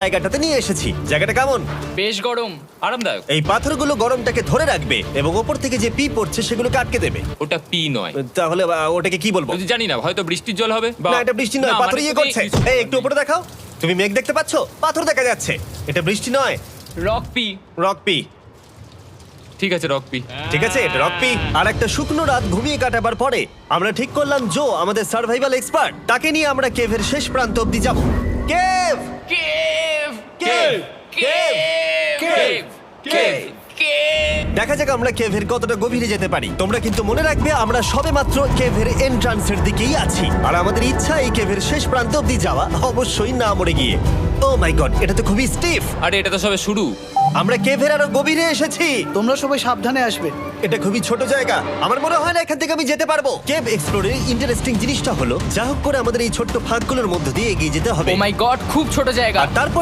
জায়গাটাতে নিয়ে এসেছি। জায়গাটা কেমন? বেশ গরম, আরামদায়ক। এই পাথরগুলো গরমটাকে ধরে রাখবে এবং ওপর থেকে যে পি পড়ছে সেগুলোকে আটকে দেবে। ওটা পি নয়, তাহলে ওটাকে কি বলবো? যদি জানি না, হয়তো বৃষ্টির জল হবে বা না, এটা বৃষ্টি নয়, না, পাথর মানে ইয়ে তুমি করছে। কিছু- এই একটু উপরে দেখাও। তুমি মেঘ দেখতে পাচ্ছো? পাথর দেখা যাচ্ছে। এটা বৃষ্টি নয়, রক পি। Rock P. ঠিক আছে, রক পি। ঠিক আছে, এটা রক পি। আর একটা শুকনো রাত ঘুমিয়ে কাটাবার পরে আমরা ঠিক করলাম জো আমাদের সার্ভাইভাল এক্সপার্ট, তাকে নিয়ে আমরা কেভের শেষ প্রান্ত অব্দি যাব। Cave! Cave, cave! Cave, cave, cave, cave. দেখা যাক আমরা কেভের কতটা গভীরে যেতে পারি। তোমরা কিন্তু মনে রাখবে আমরা সবেমাত্র কেভের এন্ট্রান্সের দিকেই আছি, আর আমাদের ইচ্ছা এই কেভের শেষ প্রান্ত অব্দি যাওয়া, অবশ্যই না মরে গিয়ে। ও মাই গড, এটা তো খুবই স্টিফ। আরে এটা তো সবে শুরু। আমরা কেভের আরো গভীরে এসেছি। তোমরা সবাই সাবধানে আসবে। এটা খুবই ছোট জায়গা, আমার মনে হয় না এখান থেকে আমি যেতে পারবো। কেভ এক্সপ্লোরের ইন্টারেস্টিং জিনিসটা হলো যা হোক করে আমাদের এই ছোট্ট ফাঁকগুলোর মধ্য দিয়ে এগিয়ে যেতে হবে, ও মাই গড, খুব ছোট জায়গা। আর তারপরে